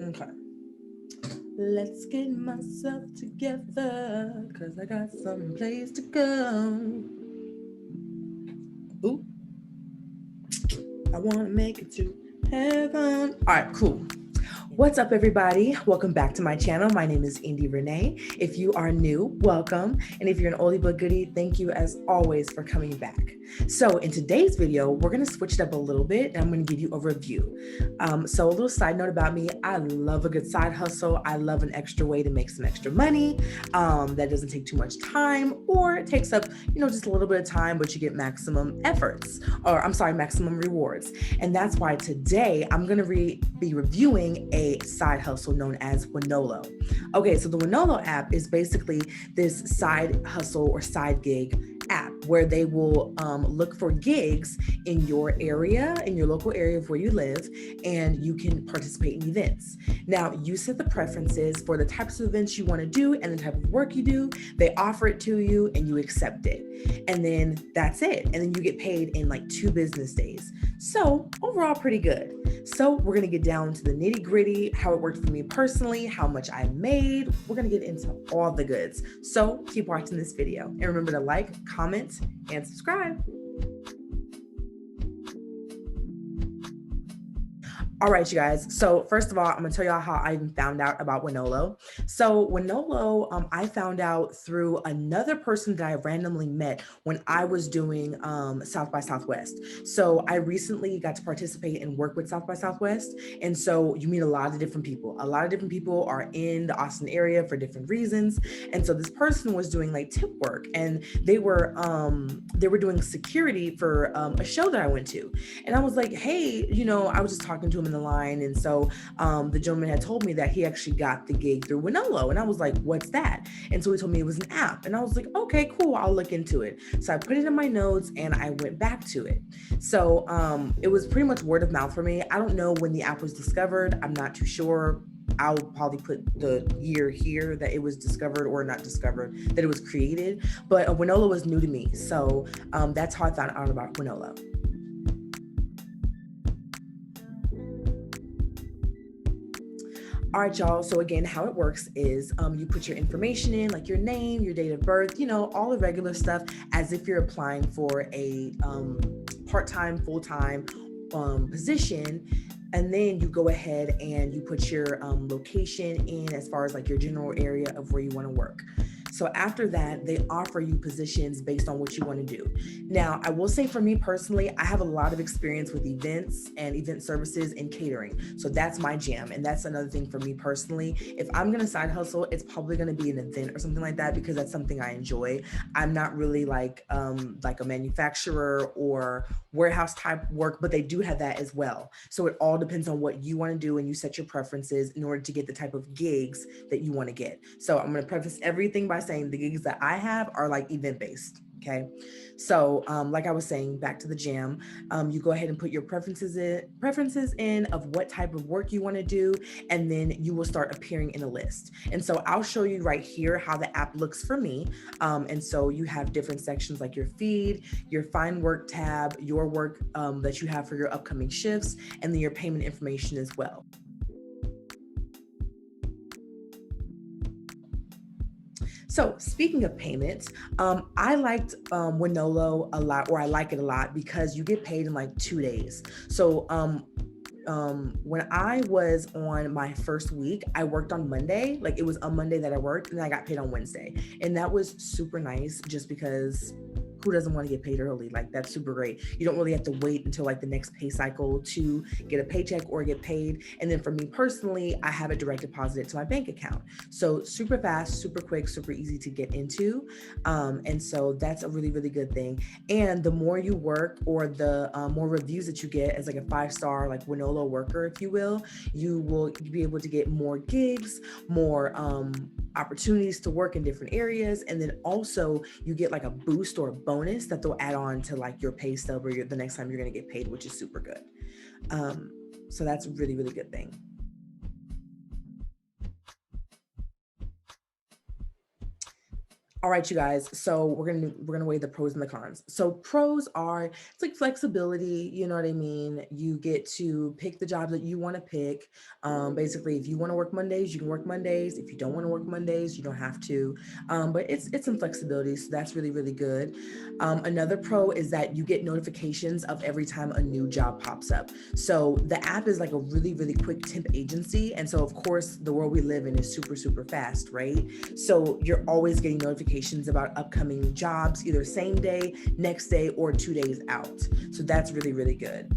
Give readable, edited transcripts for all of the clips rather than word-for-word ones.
Okay. Let's get myself together, cause I got some place to go. Ooh, I wanna make it to heaven. All right, cool. What's up, everybody? Welcome back to my channel. My name is Indi Renee. If you are new, welcome. And if you're an oldie but goodie, thank you as always for coming back. So in today's video, we're going to switch it up a little bit and I'm going to give you a review. So a little side note about me, I love a good side hustle. I love an extra way to make some extra money that doesn't take too much time, or it takes up, just a little bit of time, but you get maximum efforts, or I'm sorry, maximum rewards. And that's why today I'm going to be reviewing a side hustle known as Wonolo. Okay, so the Wonolo app is basically this side hustle or side gig app where they will look for gigs in your area, in your local area of where you live, and you can participate in events. Now, you set the preferences for the types of events you want to do and the type of work you do. They offer it to you and you accept it. And then that's it. And then you get paid in like 2 business days. So overall, pretty good. So we're going to get down to the nitty gritty, how it worked for me personally, how much I made. We're going to get into all the goods. So keep watching this video and remember to like, comment, and subscribe. All right, you guys. So first of all, I'm gonna tell y'all how I even found out about Wonolo. So Wonolo, I found out through another person that I randomly met when I was doing South by Southwest. So I recently got to participate and work with South by Southwest, and so you meet a lot of different people. A lot of different people are in the Austin area for different reasons, and so this person was doing like tip work, and they were doing security for a show that I went to, and I was like, hey, I was just talking to him in the line. And so the gentleman had told me that he actually got the gig through Wonolo. And I was like, what's that? And so he told me it was an app. And I was like, okay, cool, I'll look into it. So I put it in my notes and I went back to it. So it was pretty much word of mouth for me. I don't know when the app was discovered. I'm not too sure. I'll probably put the year here that it was discovered, or not discovered, that it was created. But Wonolo was new to me. So that's how I found out about Wonolo. All right, y'all. So again, how it works is you put your information in, like your name, your date of birth, all the regular stuff, as if you're applying for a part-time, full-time position. And then you go ahead and you put your location in as far as like your general area of where you want to work. So after that, they offer you positions based on what you want to do. Now, I will say for me personally, I have a lot of experience with events and event services and catering. So that's my jam. And that's another thing for me personally. If I'm going to side hustle, it's probably going to be an event or something like that, because that's something I enjoy. I'm not really like a manufacturer or warehouse type work, but they do have that as well. So it all depends on what you want to do, and you set your preferences in order to get the type of gigs that you want to get. So I'm going to preface everything by saying the gigs that I have are like event based. Okay. So like I was saying, back to the jam, you go ahead and put your preferences in of what type of work you want to do, and then you will start appearing in a list. And so I'll show you right here how the app looks for me. And so you have different sections like your feed, your find work tab, your work that you have for your upcoming shifts, and then your payment information as well. So speaking of payments, I liked Wonolo a lot, or I like it a lot, because you get paid in like 2 days. So when I was on my first week, I worked on Monday. Like, it was a Monday that I worked, and I got paid on Wednesday. And that was super nice, just because who doesn't want to get paid early? Like, that's super great. You don't really have to wait until like the next pay cycle to get a paycheck or get paid. And then for me personally, I have it direct deposited to my bank account. So super fast, super quick, super easy to get into. And so that's a really, really good thing. And the more you work, or the more reviews that you get as like a 5-star, like Wonolo worker, if you will be able to get more gigs, more opportunities to work in different areas. And then also you get like a boost or a bonus that they'll add on to like your pay stub, or the next time you're going to get paid, which is super good. So that's a really, really good thing. All right, you guys. So we're gonna weigh the pros and the cons. So pros are it's like flexibility. You know what I mean. You get to pick the jobs that you want to pick. Basically, if you want to work Mondays, you can work Mondays. If you don't want to work Mondays, you don't have to. But it's some flexibility, so that's really good. Another pro is that you get notifications of every time a new job pops up. So the app is like a really quick temp agency, and so of course the world we live in is super fast, right? So you're always getting notifications about upcoming jobs, either same day, next day, or 2 days out. So that's really good.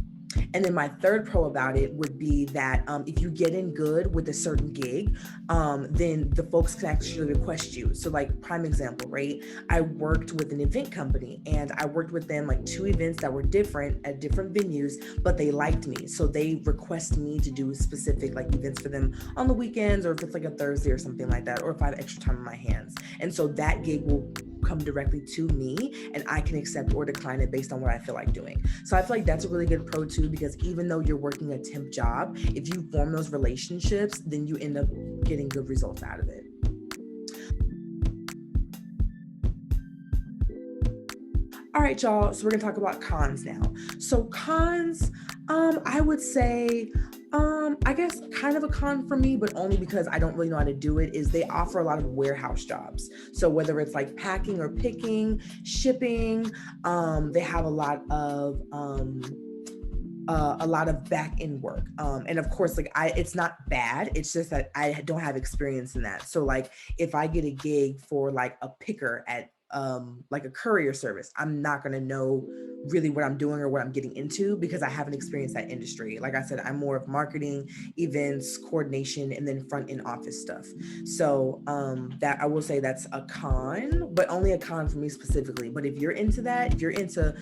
And then my third pro about it would be that if you get in good with a certain gig, then the folks can actually request you. So like prime example, right? I worked with an event company and I worked with them like 2 events that were different at different venues, but they liked me. So they request me to do specific like events for them on the weekends, or if it's like a Thursday or something like that, or if I have extra time on my hands. And so that gig will come directly to me and I can accept or decline it based on what I feel like doing. So I feel like that's a really good pro too, because even though you're working a temp job, if you form those relationships, then you end up getting good results out of it. All right, y'all. So we're gonna talk about cons now. So cons, I would say, I guess kind of a con for me, but only because I don't really know how to do it, is they offer a lot of warehouse jobs. So whether it's like packing or picking, shipping, they have a lot of back end work. And of course, like it's not bad. It's just that I don't have experience in that. So like if I get a gig for like a picker at like a courier service, I'm not going to know really what I'm doing or what I'm getting into because I haven't experienced that industry. Like I said, I'm more of marketing, events, coordination, and then front end office stuff. So that I will say that's a con, but only a con for me specifically. But if you're into that, if you're into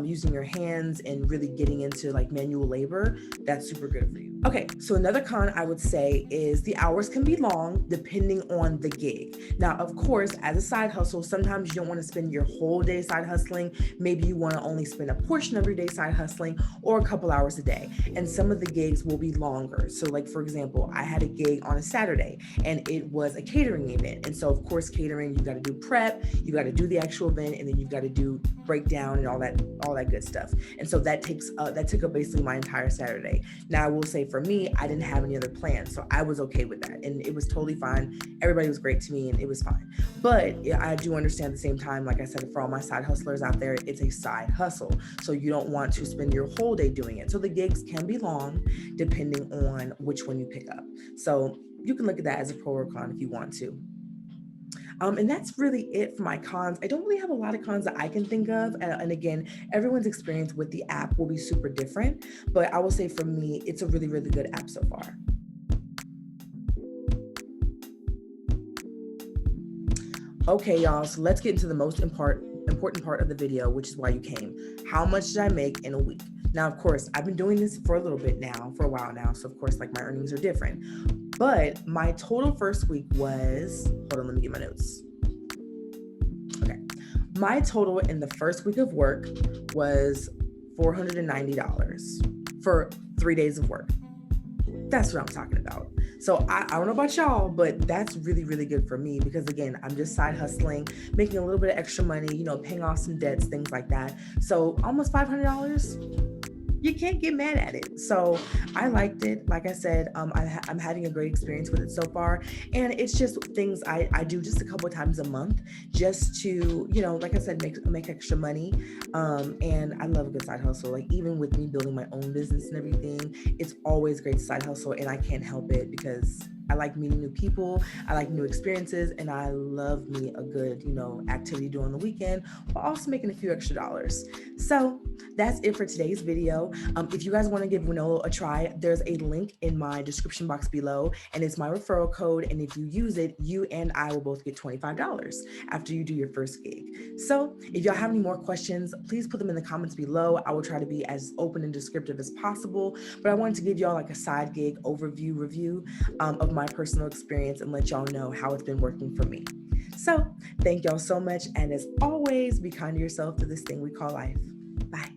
using your hands and really getting into like manual labor, that's super good for you. Okay, so another con I would say is the hours can be long depending on the gig. Now, of course, as a side hustle, sometimes you don't want to spend your whole day side hustling. Maybe you want to only spend a portion of your day side hustling or a couple hours a day. And some of the gigs will be longer. So like, for example, I had a gig on a Saturday and it was a catering event. And so of course, catering, you got to do prep, you got to do the actual event, and then you've got to do breakdown and all that good stuff. And so that took up basically my entire Saturday. Now I will say for me, I didn't have any other plans. So I was okay with that. And it was totally fine. Everybody was great to me and it was fine. But I do understand at the same time, like I said, for all my side hustlers out there, it's a side hustle. So you don't want to spend your whole day doing it. So the gigs can be long depending on which one you pick up. So you can look at that as a pro or con if you want to. And that's really it for my cons. I don't really have a lot of cons that I can think of. And again, everyone's experience with the app will be super different. But I will say for me, it's a really good app so far. Okay, y'all, so let's get into the most important part of the video, which is why you came. How much did I make in a week? Now, of course, I've been doing this for a while now. So of course, like my earnings are different. But my total first week was, hold on, let me get my notes. Okay. My total in the first week of work was $490 for 3 days of work. That's what I'm talking about. So I don't know about y'all, but that's really good for me because again, I'm just side hustling, making a little bit of extra money, paying off some debts, things like that. So almost $500. You can't get mad at it. So I liked it. Like I said, I'm having a great experience with it so far. And it's just things I do just a couple of times a month just to, like I said, make extra money. And I love a good side hustle. Like even with me building my own business and everything, it's always great to side hustle. And I can't help it because I like meeting new people. I like new experiences, and I love me a good, activity during the weekend while also making a few extra dollars. So that's it for today's video. If you guys want to give Wonolo a try, there's a link in my description box below, and it's my referral code. And if you use it, you and I will both get $25 after you do your first gig. So if y'all have any more questions, please put them in the comments below. I will try to be as open and descriptive as possible, but I wanted to give y'all like a side gig overview review of my personal experience and let y'all know how it's been working for me. So thank y'all so much. And as always, be kind to yourself through this thing we call life. Bye.